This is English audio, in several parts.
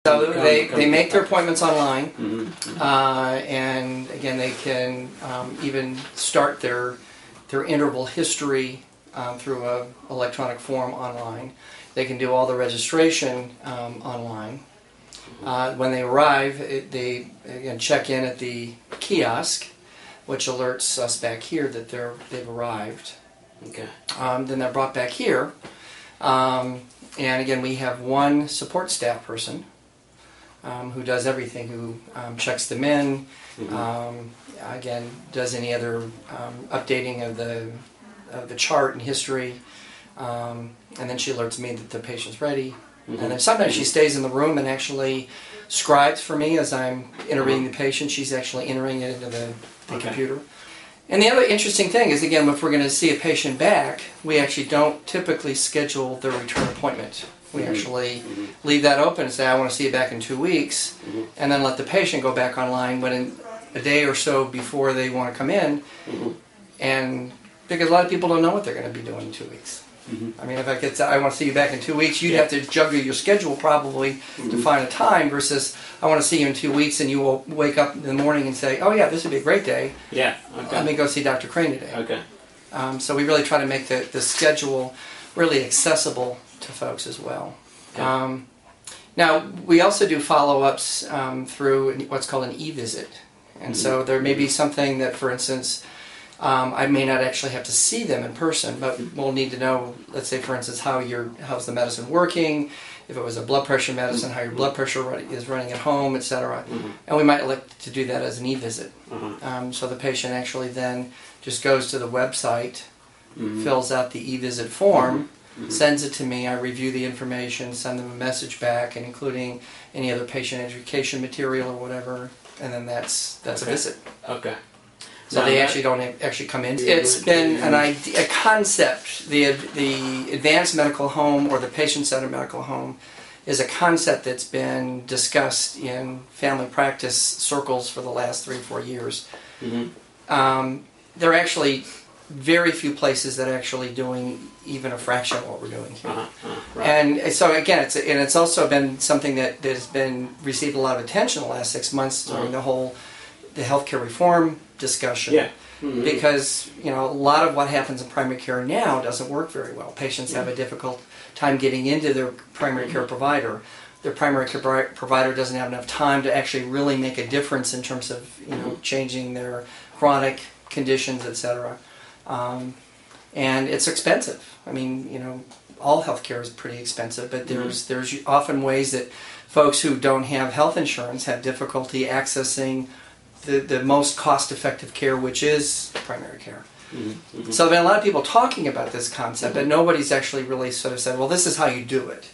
So they make their appointments online, and again they can even start their interval history through an electronic form online. They can do all the registration online. When they arrive, they again check in at the kiosk, which alerts us back here that they've arrived. Okay. Then they're brought back here, and again we have one support staff person who does everything, who checks them in, again does any other updating of the chart and history, and then she alerts me that the patient's ready. And then sometimes she stays in the room and actually scribes for me as I'm interviewing the patient. She's actually entering it into the computer. And the other interesting thing is, again, if we're going to see a patient back, we actually don't typically schedule their return appointment. We actually leave that open and say, I want to see you back in 2 weeks, and then let the patient go back online when a day or so before they want to come in, and because a lot of people don't know what they're going to be doing in 2 weeks. I mean, if I want to see you back in 2 weeks, you'd have to juggle your schedule probably to find a time, versus I want to see you in 2 weeks, and you will wake up in the morning and say, oh yeah, this would be a great day. Yeah. Okay. Let me go see Dr. Crane today. Okay. So we really try to make the schedule really accessible to folks as well. Okay. Now, we also do follow-ups through what's called an e-visit. And so there may be something that, for instance, I may not actually have to see them in person, but we'll need to know, let's say, for instance, how's the medicine working, if it was a blood pressure medicine, how your blood pressure is running at home, etc. And we might elect to do that as an e-visit. So the patient actually then just goes to the website, fills out the e-visit form, sends it to me, I review the information, send them a message back, and including any other patient education material or whatever, and then that's a visit. Okay. So they actually don't actually come in. It's been a concept. The advanced medical home, or the patient-centered medical home, is a concept that's been discussed in family practice circles for the last 3 or 4 years. There are actually very few places that are actually doing even a fraction of what we're doing here. Right. And so again, it's also been something that has been received a lot of attention the last 6 months during the healthcare reform discussion, because a lot of what happens in primary care now doesn't work very well. Patients have a difficult time getting into their primary care provider. Their primary care provider doesn't have enough time to actually really make a difference in terms of changing their chronic conditions, etc. And it's expensive. I mean, all healthcare is pretty expensive, but there's often ways that folks who don't have health insurance have difficulty accessing the most cost-effective care, which is primary care. So there have been a lot of people talking about this concept, but nobody's actually really sort of said, well, this is how you do it.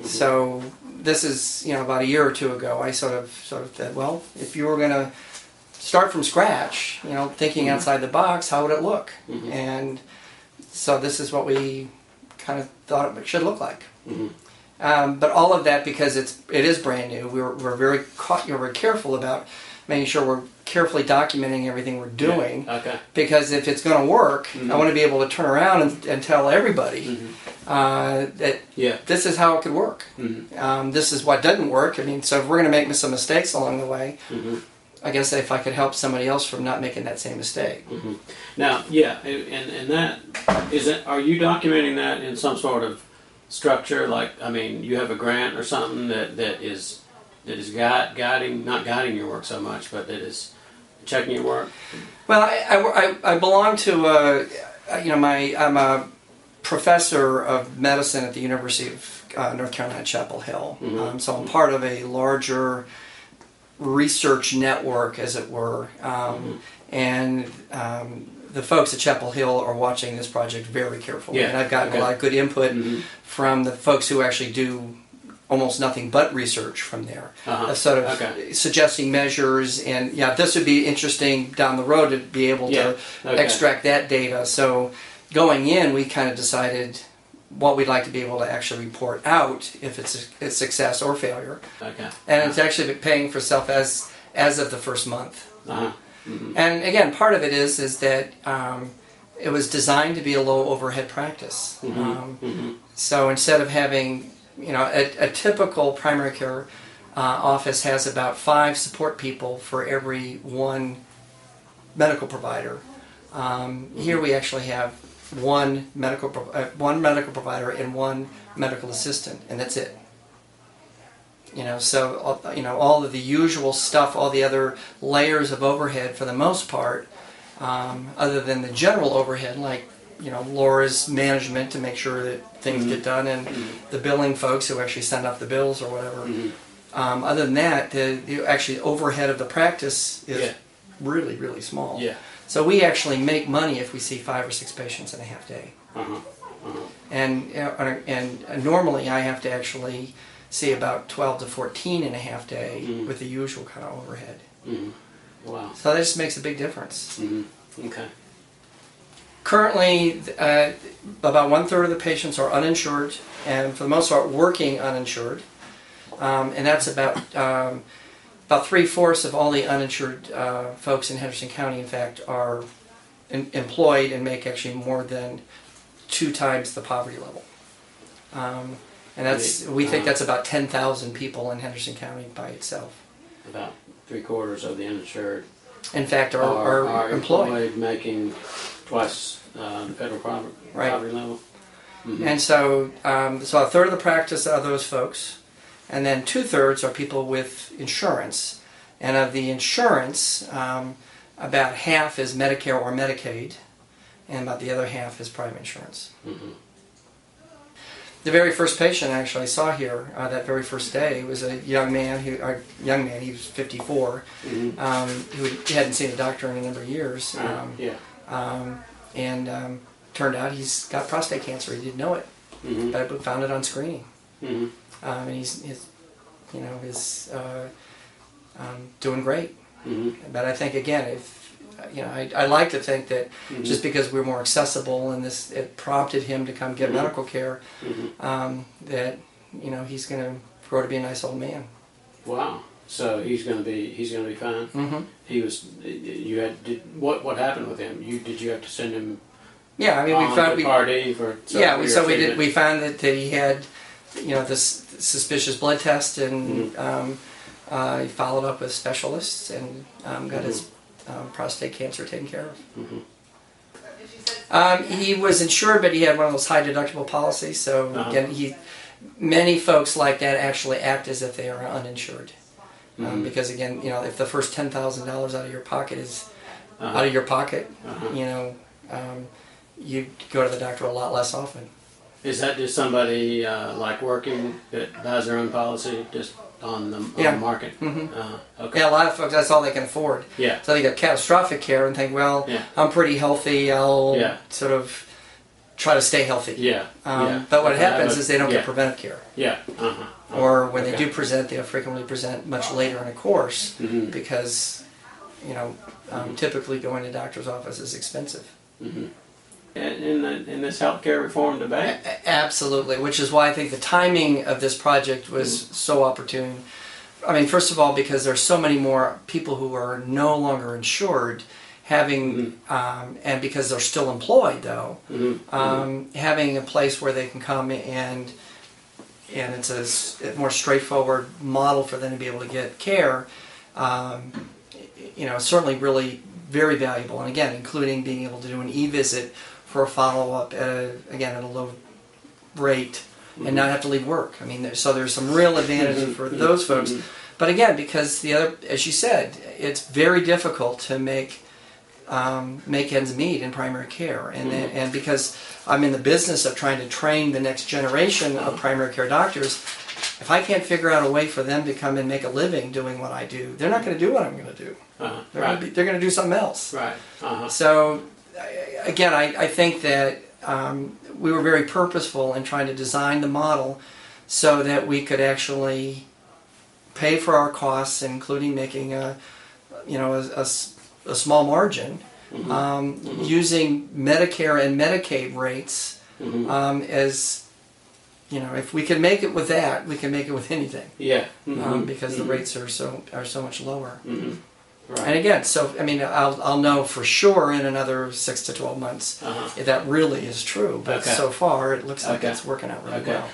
So this is, about a year or two ago, I sort of said, well, if you were going to start from scratch, thinking outside the box, how would it look? And so this is what we kind of thought it should look like. But all of that, because it is brand new, we're very careful about making sure we're carefully documenting everything we're doing. Because if it's going to work, I want to be able to turn around and tell everybody that this is how it could work. This is what doesn't work. I mean, so if we're going to make some mistakes along the way, I guess if I could help somebody else from not making that same mistake. Now, and that is it. Are you documenting that in some sort of structure? Like, I mean, you have a grant or something that is guiding, not guiding your work so much, but that is checking your work? Well, I belong to I'm a professor of medicine at the University of North Carolina, Chapel Hill. So I'm part of a larger research network, as it were, and the folks at Chapel Hill are watching this project very carefully, and I've gotten a lot of good input from the folks who actually do almost nothing but research from there, sort of suggesting measures, and this would be interesting down the road to be able to extract that data. So going in, we kind of decided what we'd like to be able to actually report out if it's a success or failure. And it's actually been paying for itself as of the first month. And again, part of it is that it was designed to be a low overhead practice. So instead of having a typical primary care office has about 5 support people for every 1 medical provider. Here we actually have one medical provider and 1 medical assistant, and that's it. So all of the usual stuff, all the other layers of overhead, for the most part, other than the general overhead, like Laura's management to make sure that things get done, and the billing folks who actually send off the bills or whatever. Other than that, the actually overhead of the practice is really, really small. So we actually make money if we see 5 or 6 patients in a half day. And normally I have to actually see about 12 to 14 in a half day with the usual kind of overhead. Wow. So that just makes a big difference. Okay. Currently, about 1/3 of the patients are uninsured, and for the most part, working uninsured. And that's about 3/4 of all the uninsured folks in Henderson County, in fact, are employed and make actually more than 2 times the poverty level. And we think that's about 10,000 people in Henderson County by itself. About 3/4 of the uninsured, in fact, are employed, making twice the federal poverty level. And so, so 1/3 of the practice are those folks, and then 2/3 are people with insurance. And of the insurance, about half is Medicare or Medicaid, and about the other half is private insurance. The very first patient I actually saw here that very first day was a young man, he was 54, who hadn't seen a doctor in a number of years. And turned out he's got prostate cancer. He didn't know it, but we found it on screening. And he's doing great. But I think, again, I like to think that just because we're more accessible and it prompted him to come get medical care, that he's going to grow to be a nice old man. Wow. So he's going to be fine. What happened with him? Did you have to send him? Yeah, I mean, we found Part D for we found that he had this suspicious blood test, and he followed up with specialists and got his prostate cancer taken care of. He was insured, but he had one of those high deductible policies. So again, many folks like that actually act as if they are uninsured, because again, if the first $10,000 out of your pocket is out of your pocket, you go to the doctor a lot less often. Is that just somebody like working that buys their own policy just on the market? Okay. Yeah, a lot of folks, that's all they can afford. Yeah. So they get catastrophic care and think, well, I'm pretty healthy, I'll sort of try to stay healthy. But what happens is they don't get preventive care. Or when they do present, they'll frequently present much later in a course because, typically going to doctor's office is expensive. In this healthcare reform debate? Absolutely, which is why I think the timing of this project was so opportune. I mean, first of all, because there's so many more people who are no longer insured, having and because they're still employed though, having a place where they can come and it's a more straightforward model for them to be able to get care. Certainly really very valuable, and again, including being able to do an e-visit for a follow-up at a low rate and not have to leave work. I mean, so there's some real advantages for those folks. But again, because as you said, it's very difficult to make ends meet in primary care, and because I'm in the business of trying to train the next generation of primary care doctors, if I can't figure out a way for them to come and make a living doing what I do, they're not going to do what I'm going to do. They're going to do something else. So, again, I think that we were very purposeful in trying to design the model so that we could actually pay for our costs, including making a small margin, using Medicare and Medicaid rates as. If we can make it with that, we can make it with anything. Because the rates are so much lower. And again, so I mean, I'll know for sure in another 6 to 12 months if that really is true. But so far, it looks like it's working out really well.